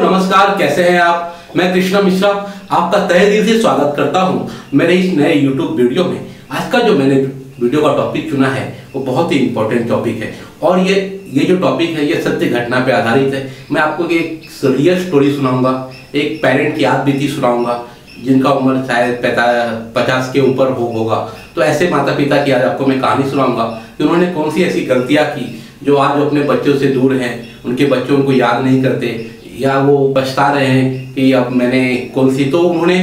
नमस्कार, कैसे हैं आप। मैं कृष्णा मिश्रा आपका तहे दिल से स्वागत करता हूं मेरे इस नए YouTube वीडियो में। आज का जो मैंने वीडियो का टॉपिक चुना है वो बहुत ही इंपॉर्टेंट टॉपिक है और ये जो टॉपिक है ये सत्य घटना पे आधारित है। मैं आपको एक रियल स्टोरी सुनाऊंगा, एक पेरेंट की याद बीती सुनाऊंगा जिनका उम्र शायद 50 के ऊपर होगा। तो ऐसे माता पिता की आज आपको मैं कहानी सुनाऊंगा कि उन्होंने कौन सी ऐसी गलतियां की जो आज अपने बच्चों से दूर हैं, उनके बच्चों उनको याद नहीं करते या वो पछता रहे हैं कि अब मैंने कौन सी। तो उन्होंने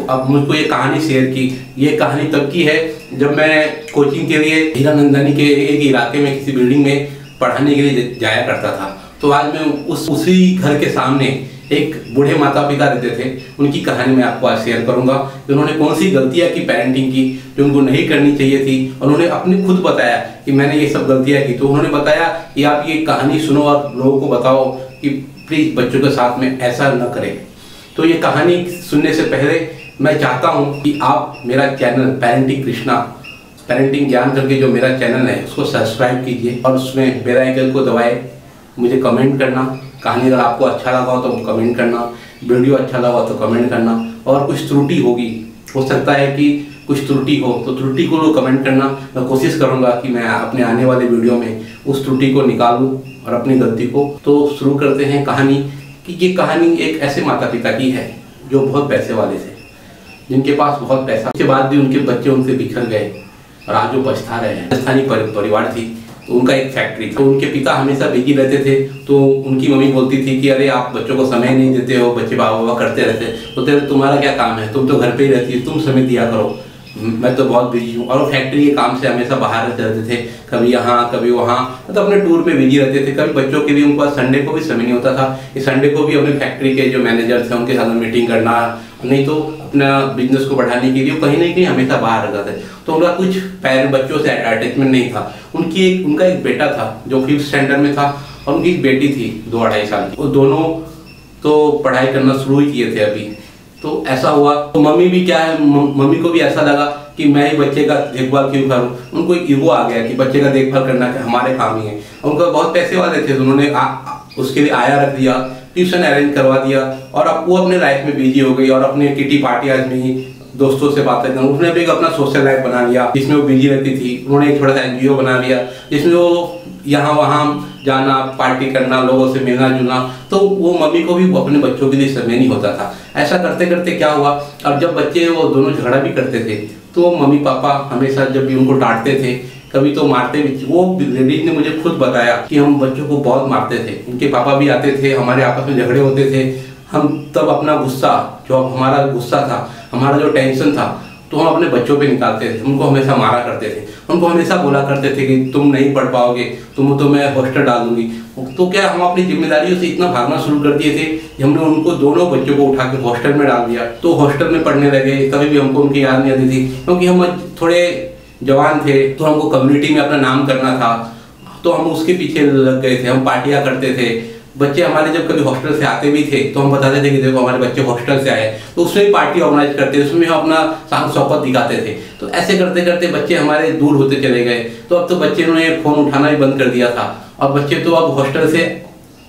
अब मुझको ये कहानी शेयर की। ये कहानी तब की है जब मैं कोचिंग के लिए हीरानंदानी के एक इलाके में किसी बिल्डिंग में पढ़ाने के लिए जाया करता था। तो आज मैं उसी घर के सामने एक बूढ़े माता पिता रहते थे, उनकी कहानी मैं आपको आज शेयर करूंगा कि उन्होंने कौन सी गलतियां की पेरेंटिंग की जो उनको नहीं करनी चाहिए थी। और उन्होंने अपने खुद बताया कि मैंने ये सब गलतियां की। तो उन्होंने बताया कि आप ये कहानी सुनो और लोगों को बताओ कि प्लीज बच्चों के साथ में ऐसा न करें। तो ये कहानी सुनने से पहले मैं चाहता हूँ कि आप मेरा चैनल पेरेंटिंग कृष्णा, पेरेंटिंग ज्ञान करके जो मेरा चैनल है उसको सब्सक्राइब कीजिए और उसमें बेल आइकन को दबाए। मुझे कमेंट करना, कहानी अगर आपको अच्छा लगा हो तो कमेंट करना, वीडियो अच्छा लगा तो कमेंट करना। और कुछ त्रुटि होगी, हो सकता है कि कुछ त्रुटि हो तो त्रुटि को लोग कमेंट करना। मैं कोशिश करूंगा कि मैं अपने आने वाले वीडियो में उस त्रुटि को निकालूं और अपनी गलती को। तो शुरू करते हैं कहानी कि ये कहानी एक ऐसे माता पिता की है जो बहुत पैसे वाले थे, जिनके पास बहुत पैसा के बाद भी उनके बच्चे उनसे बिखर गए और आज वो पछता रहे हैं। स्थानीय परिवार थी तो उनका एक फैक्ट्री था। तो उनके पिता हमेशा बिजी रहते थे। तो उनकी मम्मी बोलती थी कि अरे आप बच्चों को समय नहीं देते हो, बच्चे बाबा करते रहते। तो तुम्हारा क्या काम है, तुम तो घर पे ही रहती है, तुम समय दिया करो, मैं तो बहुत बिजी हूँ। और वो फैक्ट्री के काम से हमेशा बाहर रहते थे, कभी यहाँ कभी वहाँ, तो अपने टूर पे बिजी रहते थे। कभी बच्चों के भी उनके पास संडे को भी समय नहीं होता था कि संडे को भी अपने फैक्ट्री के जो मैनेजर थे उनके साथ मीटिंग करना, नहीं तो अपना बिजनेस को बढ़ाने के लिए कहीं ना कहीं हमेशा बाहर रहता था। तो उनका कुछ बच्चों से अटैचमेंट नहीं था। उनका एक बेटा था जो 5th स्टैंडर्ड में था और उनकी एक बेटी थी 2-2.5 साल की। वो दोनों तो पढ़ाई करना शुरू ही किए थे अभी। तो ऐसा हुआ तो मम्मी भी क्या है, मम्मी को भी ऐसा लगा कि मैं ही बच्चे का देखभाल क्यों करूं। उनको एक ईगो आ गया कि बच्चे का देखभाल करना हमारे काम ही है। उनका बहुत पैसे वाले थे तो उन्होंने उसके लिए आया रख दिया, ट्यूशन अरेंज करवा दिया और अब वो अपने लाइफ में बिजी हो गई और अपने किटी पार्टी आज में ही दोस्तों से बातें करना। उसने भी एक अपना सोशल लाइफ बना लिया जिसमें वो बिजी रहती थी। उन्होंने एक छोटा सा NGO बना लिया जिसमें वो यहाँ वहाँ जाना, पार्टी करना, लोगों से मिलना जुलना। तो वो मम्मी को भी अपने बच्चों के लिए समय नहीं होता था। ऐसा करते करते क्या हुआ, अब जब बच्चे वो दोनों झगड़ा भी करते थे तो मम्मी पापा हमेशा जब भी उनको डांटते थे, कभी तो मारते भी। वो लेडीज ने मुझे खुद बताया कि हम बच्चों को बहुत मारते थे। उनके पापा भी आते थे, हमारे आपस में झगड़े होते थे। हम तब अपना गुस्सा, जो हमारा गुस्सा था, हमारा जो टेंशन था, तो हम अपने बच्चों पे निकालते थे। उनको हमेशा मारा करते थे, उनको हमेशा बोला करते थे कि तुम नहीं पढ़ पाओगे, तुम तो मैं हॉस्टल डाल दूंगी। तो क्या हम अपनी जिम्मेदारियों से इतना भागना शुरू कर दिए थे कि हमने उनको दोनों बच्चों को उठा के हॉस्टल में डाल दिया। तो हॉस्टल में पढ़ने लगे, कभी भी हमको उनकी याद नहीं आती थी क्योंकि हम थोड़े जवान थे तो हमको कम्युनिटी में अपना नाम करना था। तो हम उसके पीछे लग गए थे, हम पार्टियां करते थे। बच्चे हमारे जब कभी हॉस्टल से आते भी थे तो हम बताते थे कि देखो हमारे बच्चे हॉस्टल से आए, तो उसमें भी पार्टी ऑर्गेनाइज करते थे, उसमें हम अपना शान शौकत दिखाते थे। तो ऐसे करते करते बच्चे हमारे दूर होते चले गए। तो अब तो बच्चे ने फोन उठाना ही बंद कर दिया था और बच्चे तो अब हॉस्टल से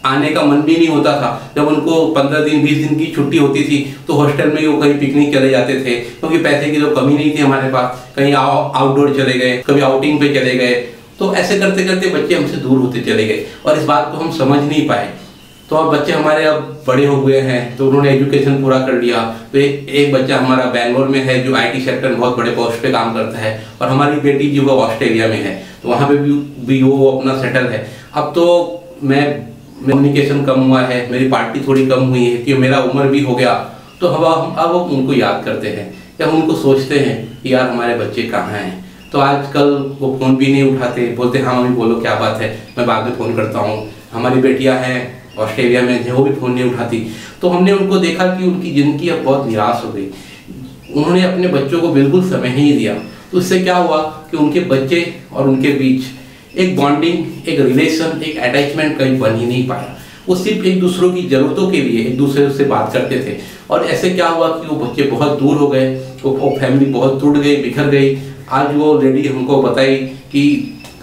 आने का मन भी नहीं होता था। जब उनको 15 दिन 20 दिन की छुट्टी होती थी तो हॉस्टल में वो कहीं पिकनिक चले जाते थे क्योंकि पैसे की तो कमी नहीं थी हमारे पास। कहीं आउटडोर चले गए, कभी आउटिंग पे चले गए। तो ऐसे करते करते बच्चे हमसे दूर होते चले गए और इस बात को हम समझ नहीं पाए। तो अब बच्चे हमारे अब बड़े हो गए हैं तो उन्होंने एजुकेशन पूरा कर लिया। तो एक बच्चा हमारा बैंगलोर में है जो IT सेक्टर में बहुत बड़े पोस्ट पे काम करता है और हमारी बेटी जो वो ऑस्ट्रेलिया में है, तो वहाँ पे भी वो अपना सेटल है। अब तो मैं कम्युनिकेशन कम हुआ है, मेरी पार्टी थोड़ी कम हुई है कि मेरा उम्र भी हो गया। तो अब उनको याद करते हैं या हम उनको सोचते हैं कि यार हमारे बच्चे कहाँ हैं। तो आजकल वो फ़ोन भी नहीं उठाते, बोलते हाँ मम्मी बोलो क्या बात है, मैं बाद में फ़ोन करता हूँ। हमारी बेटियाँ हैं ऑस्ट्रेलिया में, वो भी फ़ोन नहीं उठाती। तो हमने उनको देखा कि उनकी ज़िंदगी अब बहुत निराश हो गई। उन्होंने अपने बच्चों को बिल्कुल समय ही नहीं दिया। तो इससे क्या हुआ कि उनके बच्चे और उनके बीच एक बॉन्डिंग, एक रिलेशन, एक अटैचमेंट कहीं बन ही नहीं पाया। वो सिर्फ एक दूसरों की ज़रूरतों के लिए एक दूसरे से बात करते थे और ऐसे क्या हुआ कि वो बच्चे बहुत दूर हो गए, वो फैमिली बहुत टूट गई, बिखर गई। आज वो लेडी हमको बताई कि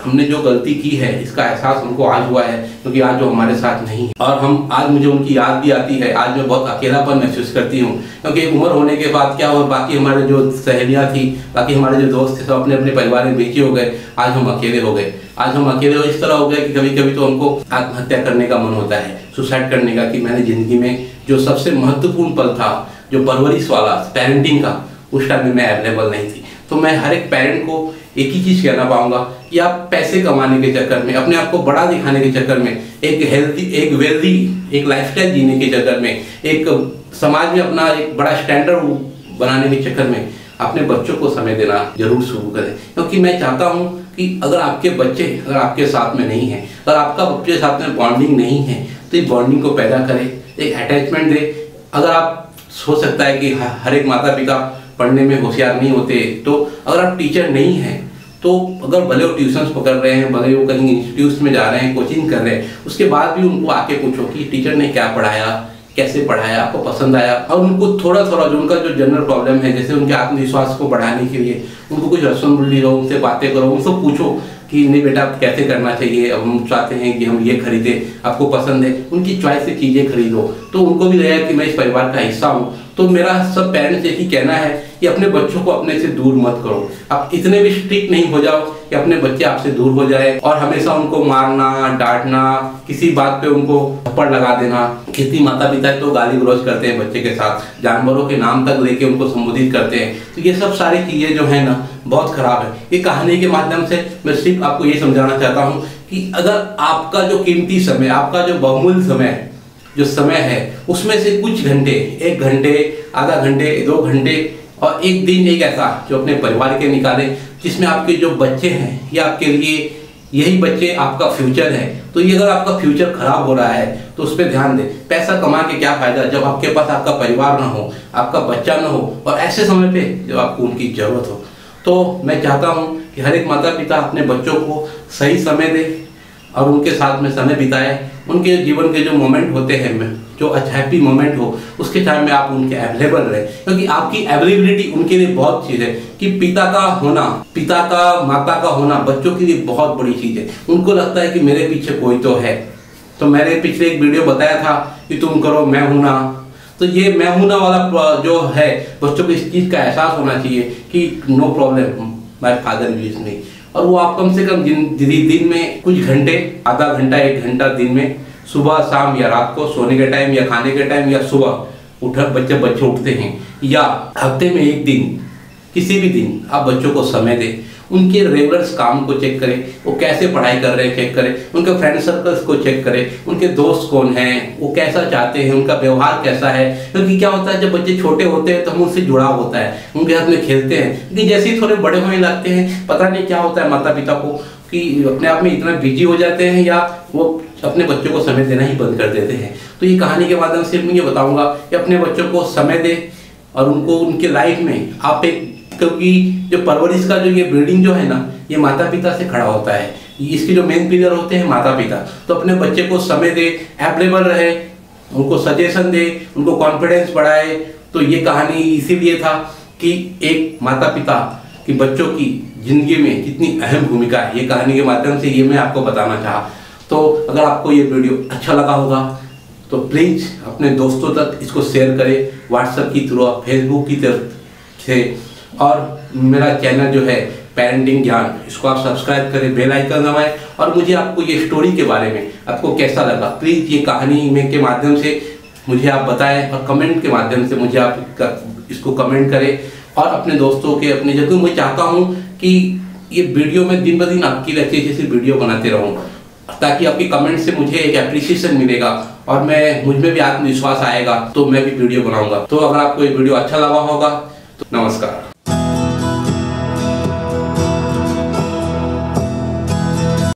हमने जो गलती की है इसका एहसास उनको आज हुआ है, क्योंकि आज जो हमारे साथ नहीं है और हम आज मुझे उनकी याद भी आती है। आज मैं बहुत अकेलापन महसूस करती हूँ, क्योंकि एक उम्र होने के बाद क्या हुआ, बाकी हमारे जो सहेलियाँ थी, बाकी हमारे जो दोस्त थे, सब अपने अपने परिवार में बिजी हो गए। आज हम अकेले हो गए। आज हम अकेले इस तरह हो गए कि कभी कभी तो हमको आत्महत्या करने का मन होता है, सुसाइड करने का, कि मैंने जिंदगी में जो सबसे महत्वपूर्ण पल था, जो परवरिश वाला पेरेंटिंग का, उस टाइम में मैं अवेलेबल नहीं थी। तो मैं हर एक पेरेंट को एक ही चीज़ कहना पाऊंगा कि आप पैसे कमाने के चक्कर में, अपने आप को बड़ा दिखाने के चक्कर में, एक हेल्दी, एक वेल्दी, एक लाइफस्टाइल जीने के चक्कर में, एक समाज में अपना एक बड़ा स्टैंडर्ड बनाने के चक्कर में अपने बच्चों को समय देना जरूर शुरू करें। क्योंकि मैं चाहता हूं कि अगर आपके बच्चे अगर आपके साथ में नहीं है, अगर आपका बच्चे के साथ में बॉन्डिंग नहीं है, तो इस बॉन्डिंग को पैदा करें, एक अटैचमेंट दे। अगर आप हो सकता है कि हर एक माता पिता पढ़ने में होशियार नहीं होते, तो अगर आप टीचर नहीं हैं, तो अगर भले वो ट्यूशन्स पकड़ रहे हैं, भले वो कहीं इंस्टीट्यूट में जा रहे हैं, कोचिंग कर रहे हैं, उसके बाद भी उनको आके पूछो कि टीचर ने क्या पढ़ाया, कैसे पढ़ाया, आपको पसंद आया। और उनको थोड़ा थोड़ा जो उनका जो जनरल प्रॉब्लम है, जैसे उनके आत्मविश्वास को बढ़ाने के लिए उनको कुछ रसम बुल्ली रहो, उनसे बातें करो, उनसे पूछो कि नहीं बेटा आप कैसे करना चाहिए, अब हम चाहते हैं कि हम ये खरीदें, आपको पसंद है, उनकी चॉइस से चीज़ें खरीदो, तो उनको भी लगेगा कि मैं इस परिवार का हिस्सा हूँ। तो मेरा सब पेरेंट्स एक ही कहना है कि अपने बच्चों को अपने से दूर मत करो। आप इतने भी स्ट्रिक्ट नहीं हो जाओ कि अपने बच्चे आपसे दूर हो जाए और हमेशा उनको मारना, डांटना, किसी बात पे उनको थप्पड़ लगा देना। कितनी माता पिता तो गाली गलौज करते हैं बच्चे के साथ, जानवरों के नाम तक लेके उनको संबोधित करते हैं। तो ये सब सारी चीज़ें जो है ना बहुत खराब है। ये कहानी के माध्यम से मैं सिर्फ आपको ये समझाना चाहता हूँ कि अगर आपका जो कीमती समय, आपका जो बहुमूल्य समय जो समय है, उसमें से कुछ घंटे, 1 घंटे, आधा घंटे, 2 घंटे और एक दिन एक ऐसा जो अपने परिवार के निकालें, जिसमें आपके जो बच्चे हैं ये आपके लिए, यही बच्चे आपका फ्यूचर है। तो ये अगर आपका फ्यूचर खराब हो रहा है तो उस पर ध्यान दें। पैसा कमा के क्या फायदा जब आपके पास आपका परिवार ना हो, आपका बच्चा ना हो, और ऐसे समय पे जब आपको उनकी जरूरत हो। तो मैं चाहता हूँ कि हर एक माता पिता अपने बच्चों को सही समय दे और उनके साथ में समय बिताए। उनके जीवन के जो मोमेंट होते हैं, जो अच्छा हैप्पी मोमेंट हो, उसके टाइम में आप उनके अवेलेबल रहे, क्योंकि आपकी अवेलेबिलिटी उनके लिए बहुत चीज़ है। कि पिता का होना, पिता का, माता का होना बच्चों के लिए बहुत बड़ी चीज़ है। उनको लगता है कि मेरे पीछे कोई तो है। तो मैंने पिछले एक वीडियो बताया था कि तुम करो मैं हूं ना, तो ये मैं हूं ना वाला जो है, बच्चों को इस चीज़ का एहसास होना चाहिए कि no problem, my father used me. और वो आप कम से कम दिन में कुछ घंटे, आधा घंटा, 1 घंटा दिन में, सुबह शाम या रात को सोने के टाइम या खाने के टाइम या सुबह उठ बच्चे उठते हैं, या हफ्ते में 1 दिन, किसी भी दिन आप बच्चों को समय दें। उनके रेगुलर काम को चेक करें, वो कैसे पढ़ाई कर रहे हैं चेक करें, उनके फ्रेंड सर्कल्स को चेक करें, उनके दोस्त कौन हैं, वो कैसा चाहते हैं, उनका व्यवहार कैसा है। क्योंकि क्या होता है जब बच्चे छोटे होते हैं तो हम उनसे जुड़ाव होता है, उनके साथ में खेलते हैं, लेकिन जैसे ही थोड़े बड़े होने लगते हैं पता नहीं क्या होता है माता पिता को कि अपने आप में इतना बिजी हो जाते हैं या वो अपने बच्चों को समय देना ही बंद कर देते हैं। तो ये कहानी के माध्यम से मैं ये बताऊंगा कि अपने बच्चों को समय दें और उनको उनके लाइफ में आप एक, क्योंकि जो परवरिश का जो ये बिल्डिंग जो है ना, ये माता पिता से खड़ा होता है। इसके जो मेन पिलर होते हैं माता पिता। तो अपने बच्चे को समय दे, अवेलेबल रहे, उनको सजेशन दे, उनको कॉन्फिडेंस बढ़ाए। तो ये कहानी इसीलिए था कि एक माता पिता की बच्चों की जिंदगी में कितनी अहम भूमिका है, ये कहानी के माध्यम से ये मैं आपको बताना चाहा। तो अगर आपको ये वीडियो अच्छा लगा होगा तो प्लीज़ अपने दोस्तों तक इसको शेयर करें, व्हाट्सएप की थ्रू, फेसबुक की तरफ से। और मेरा चैनल जो है पेरेंटिंग ज्ञान, इसको आप सब्सक्राइब करें, बेल आइकन दबाएं। और मुझे आपको ये स्टोरी के बारे में आपको कैसा लगा प्लीज़ ये कहानी में के माध्यम से मुझे आप बताएं, और कमेंट के माध्यम से मुझे आप इसको कमेंट करें और अपने दोस्तों के, अपने जगह। मैं चाहता हूँ कि ये वीडियो में दिन ब दिन आपकी अच्छी अच्छी वीडियो बनाते रहूँ, ताकि आपकी कमेंट से मुझे एक एप्रिसिएशन मिलेगा और मुझ में भी आत्मविश्वास आएगा, तो मैं भी वीडियो बनाऊंगा। तो अगर आपको ये वीडियो अच्छा लगा होगा तो नमस्कार।